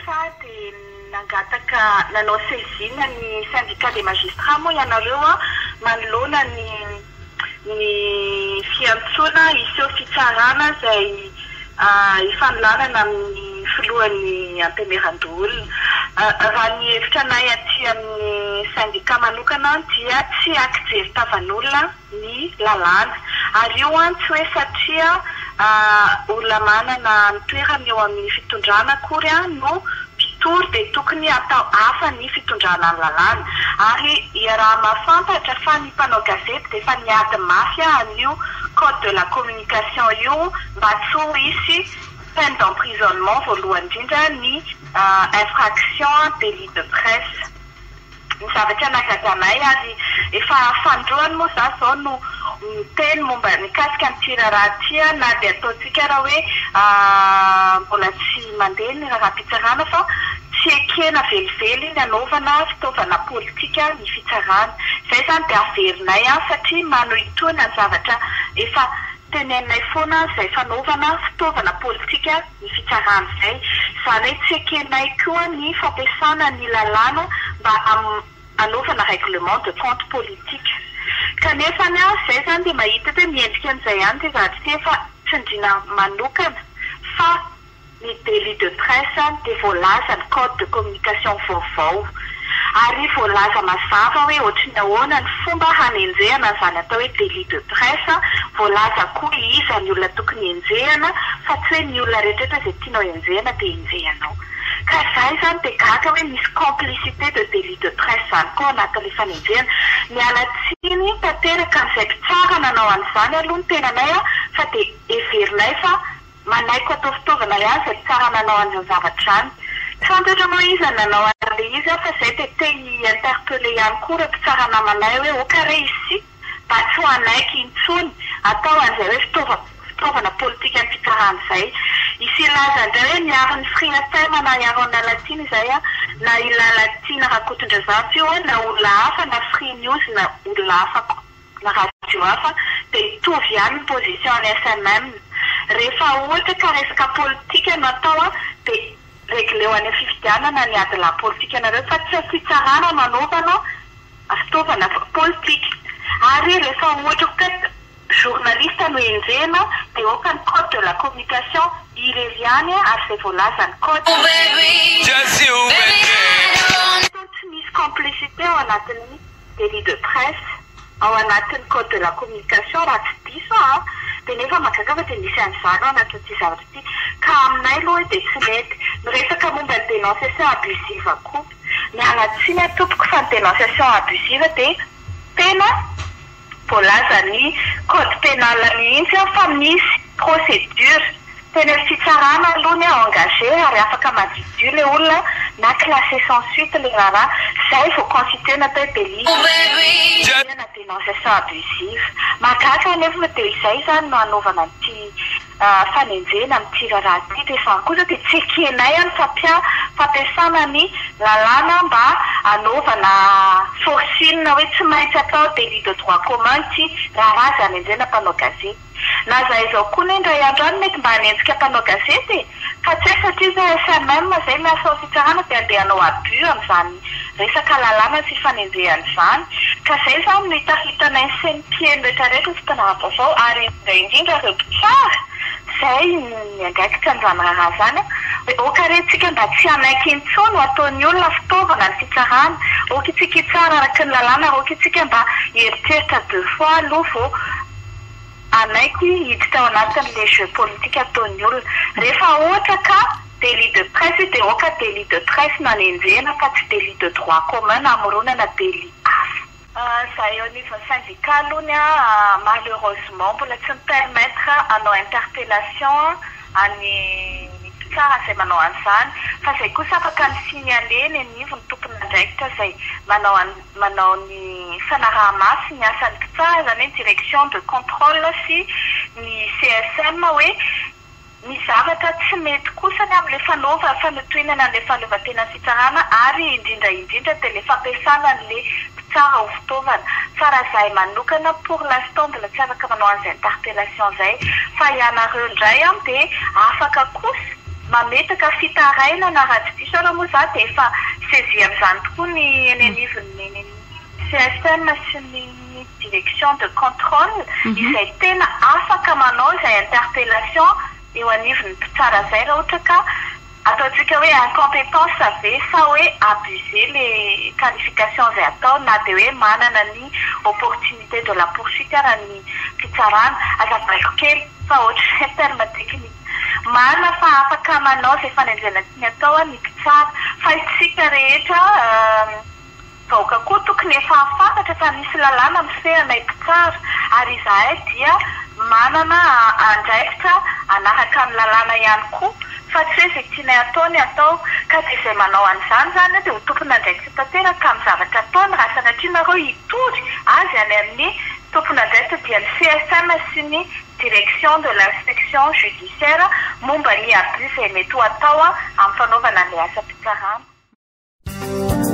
fa dia nangataka nanao saisina ny syndicat des magistrats moa ianareo a manoloana ny fiantsoana iseho fitsarana izay ifanoloanana amin'ny filohan'ny ampimeran-dolona. Raha ny hevitra anay aty amin'ny syndicat manokana dia tsy akjery tavan'olona ny lalàna. Ary io a tsy hoe satria olona manana ny toerana eo amin'ny fitondrana akory no pitory dia tokony atao hafa ny fitondrana ny lalàna. Ary raha mahafantatra fa ny mpanao gazety dia fa niady mafy an'io code de la communication io mba tsy ho hisy peine d'emprisonnement voalohany indrindra ny infraction délit de presse. Ny zavatra nagaganay ary efa fandroany moa za zao no miteny momba mikasika ny tiraraha tia na dia ataontsika raha hoe mbola tsy mandeha ny raharaham-pitsarana fa tsy ekena velively ny anaovana fitaovana politika ny fitsarana. Izay zany dia averinay satria mano itony ny zavatra efa teneninay foana izay fanaovana fitaovana politika ny fitsarana izay. Izany hoe tsy ekenay koa ny fampiasana ny lalàna mba anaovana règlement de compte politique. Kanefa ny izay zany dia mahita hoe miendrika an'izay ihany dia zavatra ty efa tsindriana manokana fa ny délit de presse dia voalaza ny code de communication vaovao. Ary voalaza mazava hoe ohatrany ahoana ny fomba hanenjehana izany atao hoe délit de presse, voalaza koa iza ny olona tokony enjehana fa tsy hoe ny olona rehetrarehetra izay tianao enjehana dia enjehanao. Ka izay zany dia gaga hoe misy complicité de délit de presse zany koa anatin'ilay fanenjehana. Miala tsiny tanteraka an'izay mpitsara nanao an'izany aloha ny tenanay fa dia heverinay fa manaiko atao fitaovana ihany izay tsara nanao an'izany zavatra izany. Fantatra moa izy nanao an'ilay izy fa izay dia te interpellé ihany koa rehefa tsara namanay hoe okare izy mba tsy ho anaiky intsony atao an'izay hoe fitaovana politika ny fitsarana izay. Isy ilaza indray hoe miaro ny friatema na iaro ny lalatiny izay na ilalatina rakotondrazafy io na olona hafa na free news na olona hafa na radio hafa dia hitovy ihany ny position ny SMM. Rehefa ohatra ka resaka politika no atao dia regleo any fifidianana ny ady la politika nareo fa tsy fitsarana manaovana fitaovana politika. Ary rehefa ohatra koa journaliste no enjehana dia oka ny code de la communication ireviany ary izay voalaza ny code. Tsy misy complicité ao anatin'ny délit de presse ao anatin'ny code de la communication raha tsy diso dia nefa mahagaga fa dia misy an'izany ao anatin'ity zavatra ity. Ka aminay aloha dia tsy mety miresaka momba ny dénonciation abusive koa. Miala tsiny tompoko fa ny dénonciation abusive dia tena voalaza ny code pénal mihitsy fa misy procédure tena fitsarana aloha ny engagé ary afaka madidio ilay olona na classé sans suite ilay raharaha izay vao constitué natao délit na dénonciation abusive. Mahagaga nefa dia izay zany no anaovana an'ity fanenjehana amin'ity raharaha ity dia izany kosa dia tsy ekenay any fampiasana ny lalàna mba anaovana forcine hoe tsy maintsy atao délit de droit commun ity raharaha izany enjehana mpanao gazety. Na izao koa ny indray andro any mety mba hanenjika mpanao gazety fa tsy hoe satria izay SMM izay miasa ao fitsarana dia andeha hanao abus amin'izany resaka lalàna sy fanenjehana izany. Ka izay izany no hitahitanay ny sainy-piaino rehetrarehetra sy mpanara-baovao ary indrindra ireo mpitsara izay miangaikitra an'izany raha izany hoe okarentsika mba tsy hanaiky intsony ho ataon'ny olona fitaovana ny fitsarana. Oka itsika hitsara araka ny lalàna, oka itsika mba heritreritra deux fois aloha vao anaiky hiditra ao anatin'ilay jeu politika ataon'ny olona. Rehefa ohatra ka délit de presse dia oka délit de presse no hanenjehana fa tsy délit de droit commun na hamoronana délit hafa. Za eo anivon'ny syndicat aloha malheureusement mbola tsy mipermettre hanao interpellation any mpitsara izay manao an'izany fa izay kosa afaka ny signalé ny anivon'ny tompon'andraikitra izay manao ny fanaraha-masy ny asan'ny mpitsara izany hoe direction de contrôle sy ny CSM hoe ny zavatra tsy mety kosa ny amin'ilay fanotoenana an'ilay fahaleovantena ny fitsarana ary indrindra dia ilay fampiasana an'ilay mpitsara ho fitaovana. Fa raha izahay manokana pour l'instant mbola tsy afaka manao an'izay interpellation izay fa ianareo indray dia afaka kosa mametaka fitaraina na raha tsy diso raha moa za dia efa saisie amin'izany tokoa ny eny anivon'ny CSM sy ny direction de contrôle izay tena afaka manao izay interpellation eo anivon'ny mpitsara zay raha ohatra ka ataontsika hoe incompétence ave sa hoe abuser les qualifications zay atao na dia hoe manana ny opportunité de la poursuite raha ny mpitsarana azabaiko kely fa ohatra terme technique marina fa afaka manao zay fanenjena tiany atao ny mpitsara fa isika rehetra vahoaka koa tokony efa afantatra fa misy lalàna mifehanay mpitsara ary izahay dia manana andraikitra anaraka ny lalàna ihany koa fa tsy hoe zay tianay atao ny atao ka dia izay manao an'izany zany dia ho tompona andraikitra tanteraka amin'ny zavatra ataony raha sanatria nareo hitory azy any amin'ny tompona andraikitra dia ny CSM sy ny direction de l'inspection judiciaire momba ny abus izay mety ho atao amin'ny fanaovana ny asa mpitsarana.